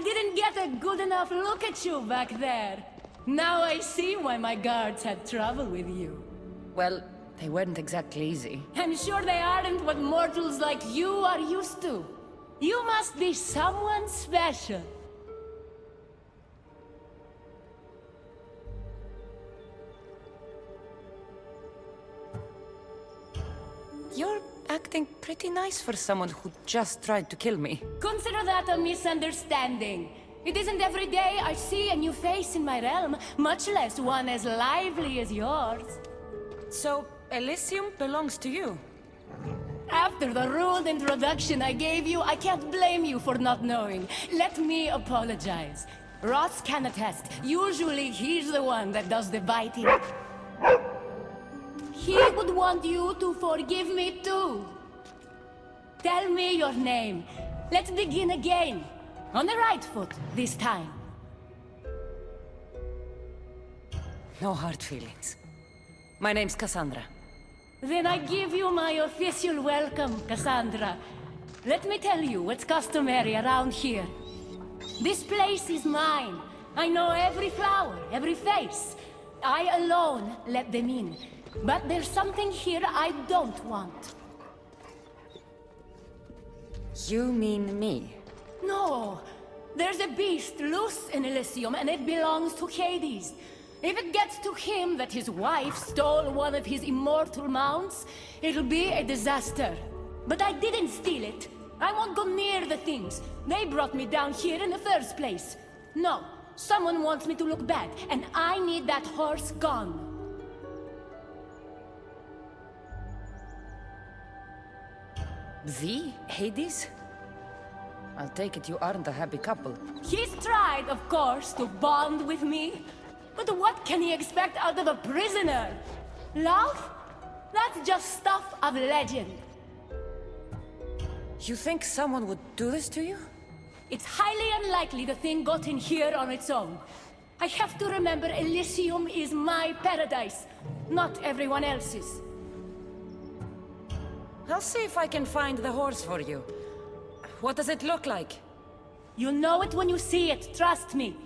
I didn't get a good enough look at you back there. Now I see why my guards had trouble with you. Well, they weren't exactly easy. I'm sure they aren't what mortals like you are used to. You must be someone special. You're acting pretty nice for someone who just tried to kill me. Consider that a misunderstanding. It isn't every day I see a new face in my realm, much less one as lively as yours. So, Elysium belongs to you? After the rude introduction I gave you, I can't blame you for not knowing. Let me apologize. Ross can attest. Usually he's the one that does the biting. He would want you to forgive me too. Tell me your name. Let's begin again. On the right foot, this time. No hard feelings. My name's Cassandra. Then I give you my official welcome, Cassandra. Let me tell you what's customary around here. This place is mine. I know every flower, every face. I alone let them in. But there's something here I don't want. You mean me? No. There's a beast loose in Elysium and it belongs to Hades. If it gets to him that his wife stole one of his immortal mounts, it'll be a disaster. But I didn't steal it. I won't go near the things. They brought me down here in the first place. No, someone wants me to look bad, and I need that horse gone. The Hades? I'll take it you aren't a happy couple. He's tried, of course, to bond with me. But what can he expect out of a prisoner? Love? That's just stuff of legend. You think someone would do this to you? It's highly unlikely the thing got in here on its own. I have to remember Elysium is my paradise, not everyone else's. I'll see if I can find the horse for you. What does it look like? You'll know it when you see it, trust me.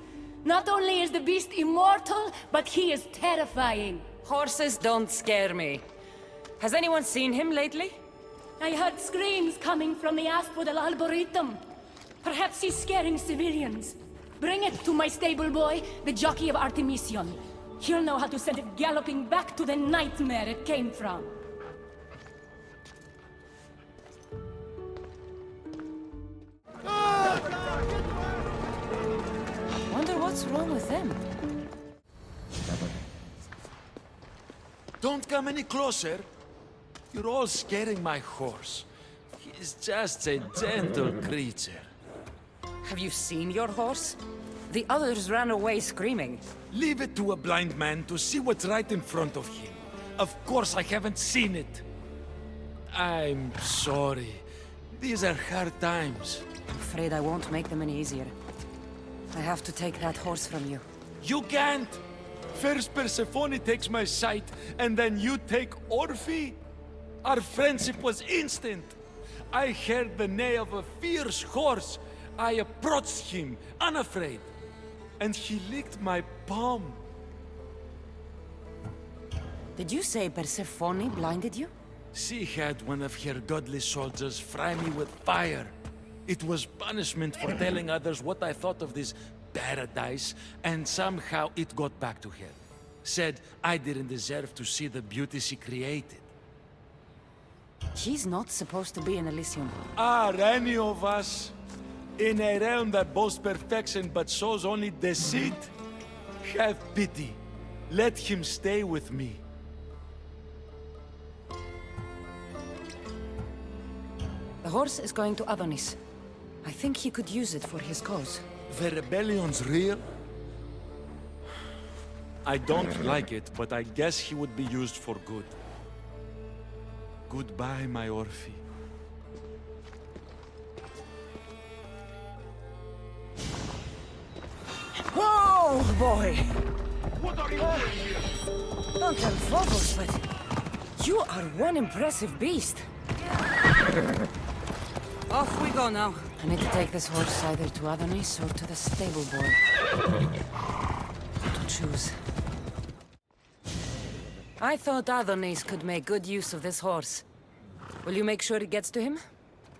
Not only is the beast immortal, but he is terrifying. Horses don't scare me. Has anyone seen him lately? I heard screams coming from the Asphodel Arboretum. Perhaps he's scaring civilians. Bring it to my stable boy, the jockey of Artemision. He'll know how to send it galloping back to the nightmare it came from. Wonder what's wrong with them? Don't come any closer. You're all scaring my horse. He's just a gentle creature. Have you seen your horse? The others ran away screaming. Leave it to a blind man to see what's right in front of him. Of course I haven't seen it. I'm sorry. These are hard times. I'm afraid I won't make them any easier. I have to take that horse from you. You can't! First Persephone takes my sight, and then you take Orphe? Our friendship was instant. I heard the neigh of a fierce horse. I approached him, unafraid. And he licked my palm. Did you say Persephone blinded you? She had one of her godly soldiers fry me with fire. It was punishment for telling others what I thought of this paradise, and somehow it got back to her. Said I didn't deserve to see the beauty she created. He's not supposed to be in Elysium. Are any of us in a realm that boasts perfection but shows only deceit? Have pity. Let him stay with me. The horse is going to Adonis. I think he could use it for his cause. The rebellion's real? I don't like it, but I guess he would be used for good. Goodbye, my Orphe. Oh, boy! What are you doing here? Don't tell Phobos, but you are one impressive beast. Off we go now. I need to take this horse either to Adonis or to the stable boy. What to choose? I thought Adonis could make good use of this horse. Will you make sure it gets to him?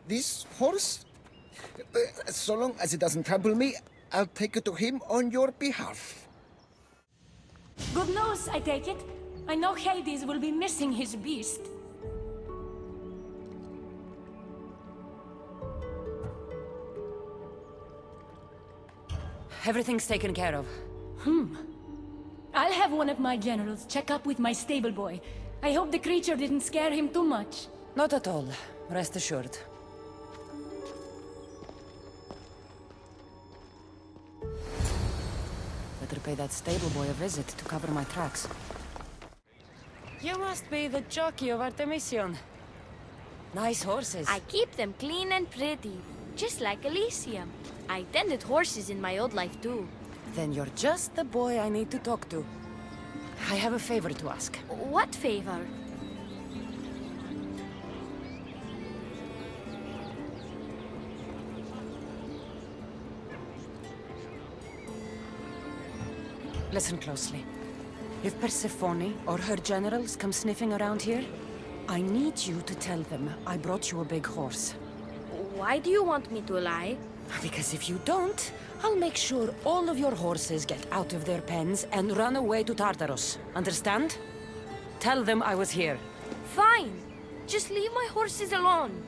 This horse? So long as it doesn't trample me, I'll take it to him on your behalf. Good news, I take it. I know Hades will be missing his beast. Everything's taken care of. I'll have one of my generals check up with my stable boy. I hope the creature didn't scare him too much. Not at all. Rest assured. Better pay that stable boy a visit to cover my tracks. You must be the jockey of Artemision. Nice horses. I keep them clean and pretty, just like Elysium. I tended horses in my old life too. Then you're just the boy I need to talk to. I have a favor to ask. What favor? Listen closely. If Persephone or her generals come sniffing around here, I need you to tell them I brought you a big horse. Why do you want me to lie? Because if you don't, I'll make sure all of your horses get out of their pens and run away to Tartarus. Understand? Tell them I was here. Fine. Just leave my horses alone.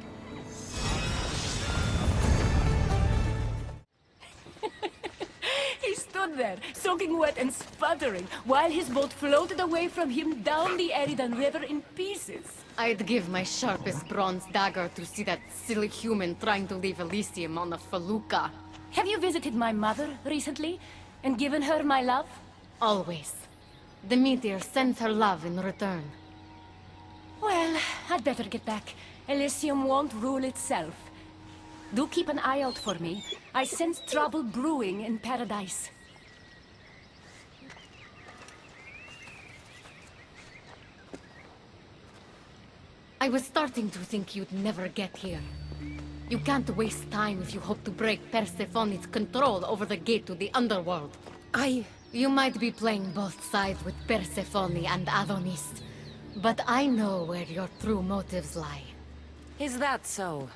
He stood there, soaking wet and sputtering, while his boat floated away from him down the Eridan River in pieces. I'd give my sharpest bronze dagger to see that silly human trying to leave Elysium on a felucca. Have you visited my mother recently, and given her my love? Always. The meteor sends her love in return. Well, I'd better get back. Elysium won't rule itself. Do keep an eye out for me. I sense trouble brewing in paradise. I was starting to think you'd never get here. You can't waste time if you hope to break Persephone's control over the gate to the underworld. You might be playing both sides with Persephone and Adonis, but I know where your true motives lie. Is that so?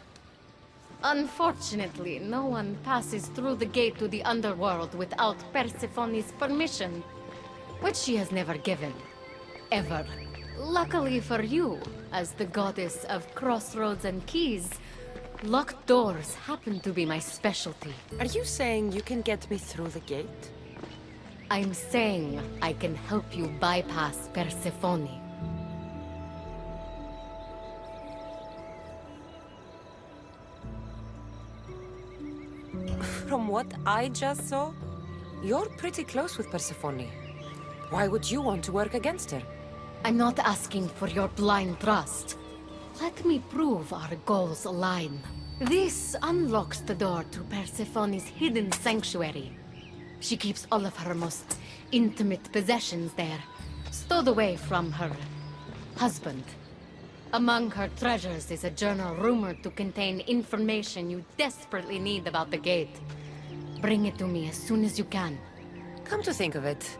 Unfortunately, no one passes through the gate to the underworld without Persephone's permission, which she has never given. Ever. Luckily for you, as the goddess of crossroads and keys, locked doors happen to be my specialty. Are you saying you can get me through the gate? I'm saying I can help you bypass Persephone. From what I just saw, you're pretty close with Persephone. Why would you want to work against her? I'm not asking for your blind trust. Let me prove our goals align. This unlocks the door to Persephone's hidden sanctuary. She keeps all of her most intimate possessions there, stowed away from her husband. Among her treasures is a journal rumored to contain information you desperately need about the gate. Bring it to me as soon as you can. Come to think of it,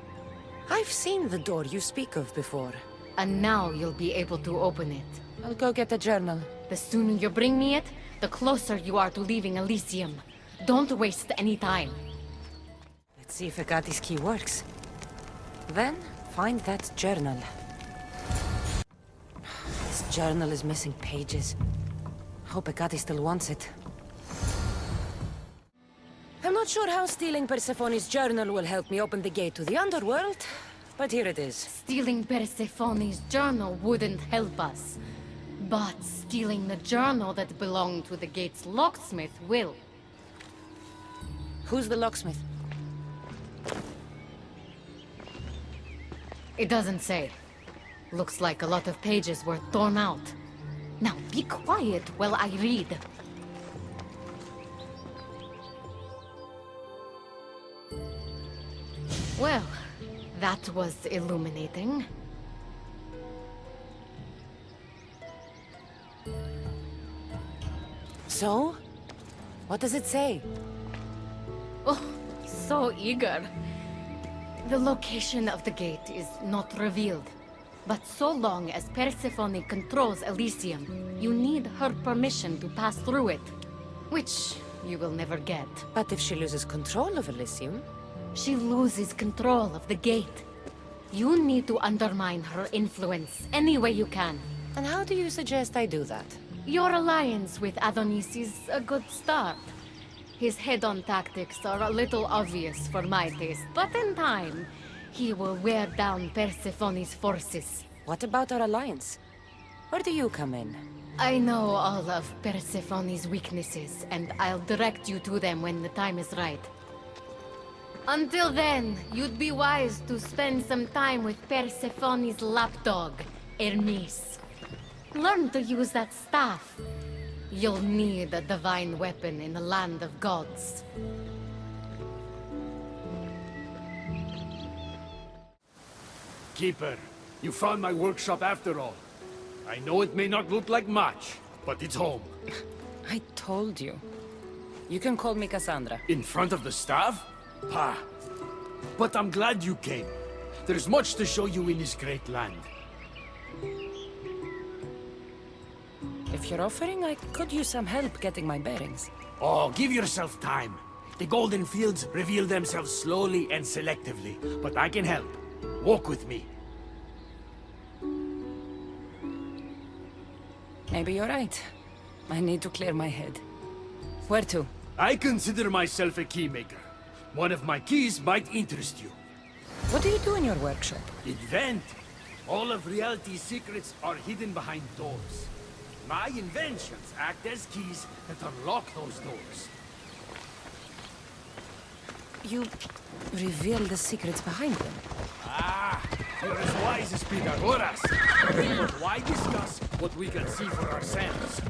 I've seen the door you speak of before. And now you'll be able to open it. I'll go get the journal. The sooner you bring me it, the closer you are to leaving Elysium. Don't waste any time. Let's see if Hekate's key works. Then, find that journal. This journal is missing pages. Hope Hekate still wants it. I'm not sure how stealing Persephone's journal will help me open the gate to the underworld, but here it is. Stealing Persephone's journal wouldn't help us. But stealing the journal that belonged to the gate's locksmith will. Who's the locksmith? It doesn't say. Looks like a lot of pages were torn out. Now be quiet while I read. Well, that was illuminating. So? What does it say? Oh, so eager. The location of the gate is not revealed. But so long as Persephone controls Elysium, you need her permission to pass through it. Which you will never get. But if she loses control of Elysium... She loses control of the gate. You need to undermine her influence any way you can. And how do you suggest I do that? Your alliance with Adonis is a good start. His head-on tactics are a little obvious for my taste, but in time, he will wear down Persephone's forces. What about our alliance? Where do you come in? I know all of Persephone's weaknesses, and I'll direct you to them when the time is right. Until then, you'd be wise to spend some time with Persephone's lapdog, Hermes. Learn to use that staff. You'll need a divine weapon in the land of gods. Keeper, you found my workshop after all. I know it may not look like much, but it's home. I told you. You can call me Cassandra. In front of the staff? Pah. But I'm glad you came. There's much to show you in this great land. If you're offering, I could use some help getting my bearings. Oh, give yourself time. The golden fields reveal themselves slowly and selectively, but I can help. Walk with me. Maybe you're right. I need to clear my head. Where to? I consider myself a keymaker. One of my keys might interest you. What do you do in your workshop? Invent. All of reality's secrets are hidden behind doors. My inventions act as keys that unlock those doors. You reveal the secrets behind them. Ah, you're as wise as Pythagoras. But why discuss what we can see for ourselves?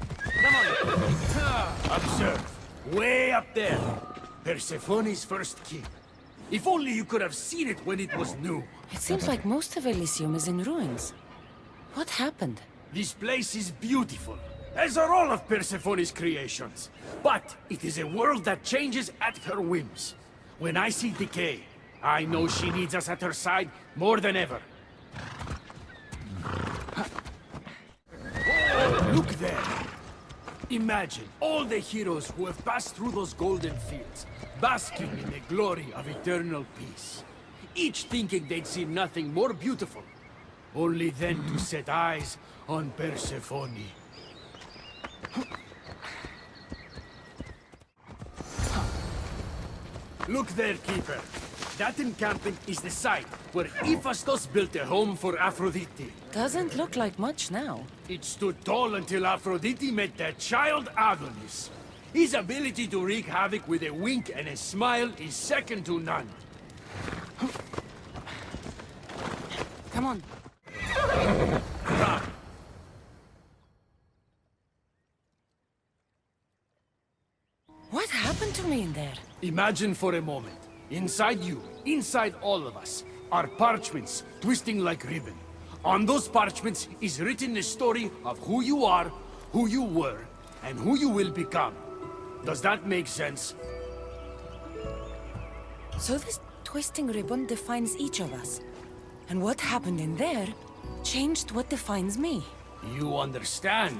Come on. Observe. Way up there. Persephone's first key. If only you could have seen it when it was new. It seems like most of Elysium is in ruins. What happened? This place is beautiful, as are all of Persephone's creations. But it is a world that changes at her whims. When I see decay, I know she needs us at her side more than ever. Oh, look there! Imagine all the heroes who have passed through those golden fields, basking in the glory of eternal peace. Each thinking they'd see nothing more beautiful, only then to set eyes on Persephone. Look there, Keeper. That encampment is the site where Hephaestus built a home for Aphrodite. Doesn't look like much now. It stood tall until Aphrodite met their child Adonis. His ability to wreak havoc with a wink and a smile is second to none. Come on. Come. What happened to me in there? Imagine for a moment. Inside you, inside all of us, are parchments twisting like ribbon. On those parchments is written the story of who you are, who you were, and who you will become. Does that make sense? So this twisting ribbon defines each of us. And what happened in there changed what defines me. You understand?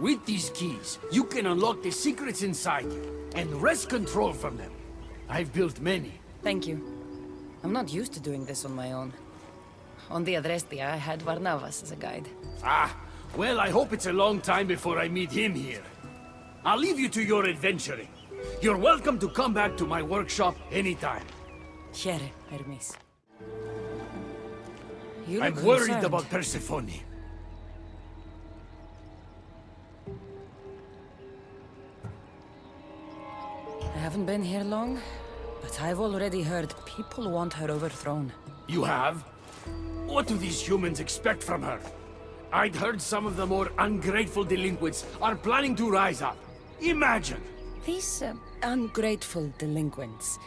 With these keys, you can unlock the secrets inside you, and wrest control from them. I've built many. Thank you. I'm not used to doing this on my own. On the Adrestia, I had Varnavas as a guide. Ah, well, I hope it's a long time before I meet him here. I'll leave you to your adventuring. You're welcome to come back to my workshop anytime. Here, Hermes. You I'm look worried concerned. about Persephone. I haven't been here long, but I've already heard people want her overthrown. You have? What do these humans expect from her? I'd heard some of the more ungrateful delinquents are planning to rise up. Imagine! These ungrateful delinquents,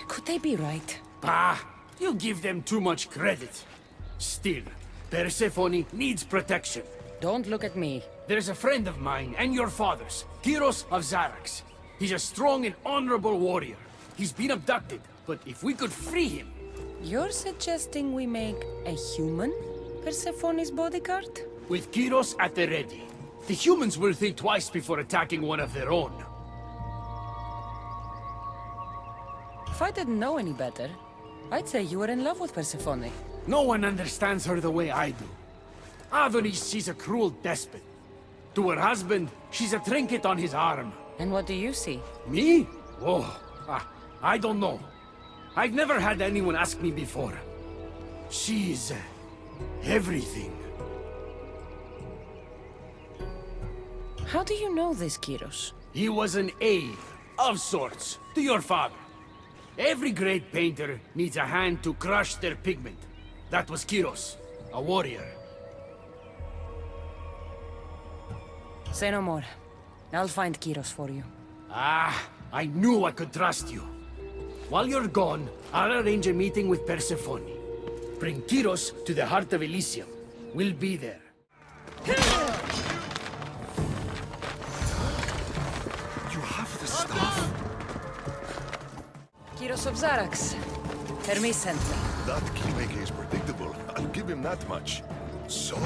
could they be right? Bah! You give them too much credit. Still, Persephone needs protection, Don't look at me. There's a friend of mine, and your father's, Kiros of Zarax. He's a strong and honorable warrior. He's been abducted, but if we could free him... You're suggesting we make a human Persephone's bodyguard? With Kiros at the ready, the humans will think twice before attacking one of their own. If I didn't know any better, I'd say you were in love with Persephone. No one understands her the way I do. Adonis, she's a cruel despot. To her husband, she's a trinket on his arm. And what do you see? Me? Oh, I don't know. I've never had anyone ask me before. She's... everything. How do you know this, Kiros? He was an aide, of sorts, to your father. Every great painter needs a hand to crush their pigment. That was Kiros, a warrior. Say no more. I'll find Kiros for you. Ah, I knew I could trust you. While you're gone, I'll arrange a meeting with Persephone. Bring Kiros to the heart of Elysium. We'll be there. You have the stuff? Kiros of Zarax. Hermes sent me. That keymaker is predictable. I'll give him that much. So,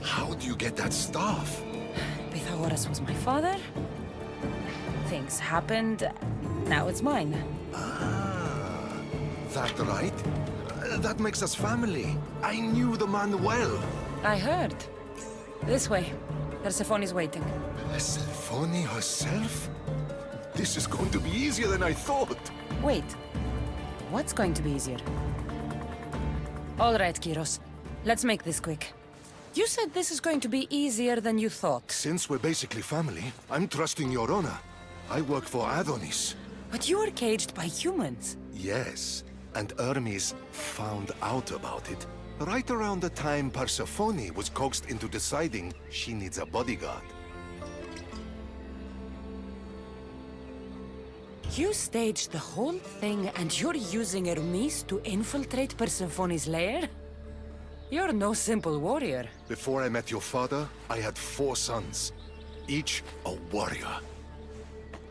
how do you get that stuff? Pythagoras was my father. Things happened. Now it's mine. Ah, that right? That makes us family. I knew the man well. I heard. This way. Persephone's waiting. Persephone herself? This is going to be easier than I thought. Wait. What's going to be easier? All right, Kiros. Let's make this quick. You said this is going to be easier than you thought. Since we're basically family, I'm trusting your honor. I work for Adonis. But you were caged by humans. Yes, and Hermes found out about it. Right around the time Persephone was coaxed into deciding she needs a bodyguard. You staged the whole thing and you're using Hermes to infiltrate Persephone's lair? You're no simple warrior. Before I met your father, I had 4 sons, each a warrior.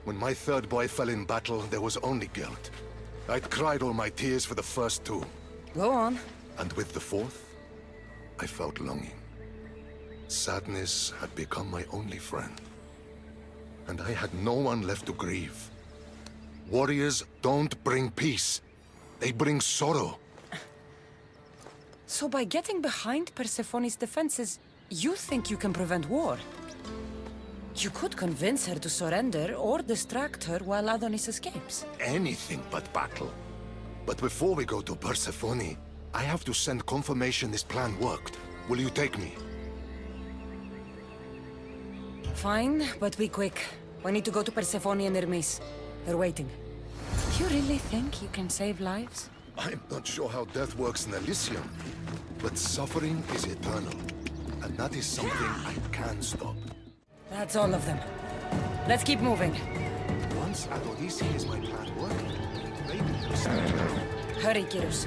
When my third boy fell in battle, there was only guilt. I'd cried all my tears for the first 2. Go on. And with the 4th, I felt longing. Sadness had become my only friend. And I had no one left to grieve. Warriors don't bring peace. They bring sorrow. So by getting behind Persephone's defenses, you think you can prevent war? You could convince her to surrender or distract her while Adonis escapes. Anything but battle. But before we go to Persephone, I have to send confirmation this plan worked. Will you take me? Fine, but be quick. We need to go to Persephone and Hermes. They're waiting. You really think you can save lives? I'm not sure how death works in Elysium, but suffering is eternal. And that is something I can stop. That's all of them. Let's keep moving. Once Adonis hears my plan working, maybe he'll settle down. Hurry, Kiros.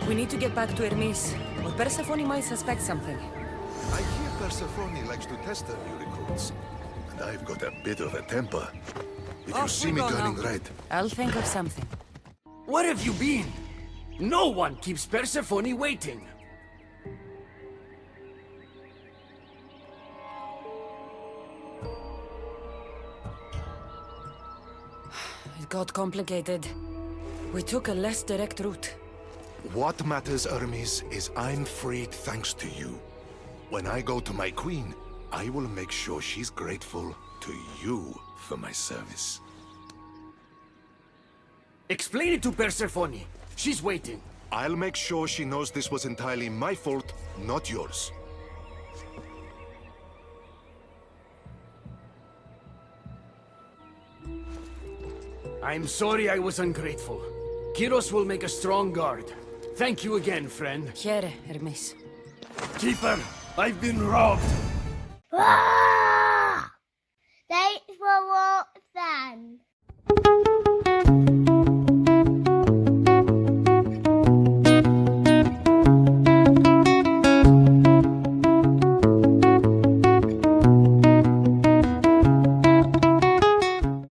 We need to get back to Hermes, or Persephone might suspect something. I hear Persephone likes to test her new recruits, and I've got a bit of a temper. If you see me turning red... I'll think of something. Where have you been? No one keeps Persephone waiting. It got complicated. We took a less direct route. What matters, Hermes, is I'm freed thanks to you. When I go to my queen, I will make sure she's grateful to you for my service. Explain it to Persephone. She's waiting. I'll make sure she knows this was entirely my fault, not yours. I'm sorry I was ungrateful. Kiros will make a strong guard. Thank you again, friend. Here, Hermes. Keeper, I've been robbed.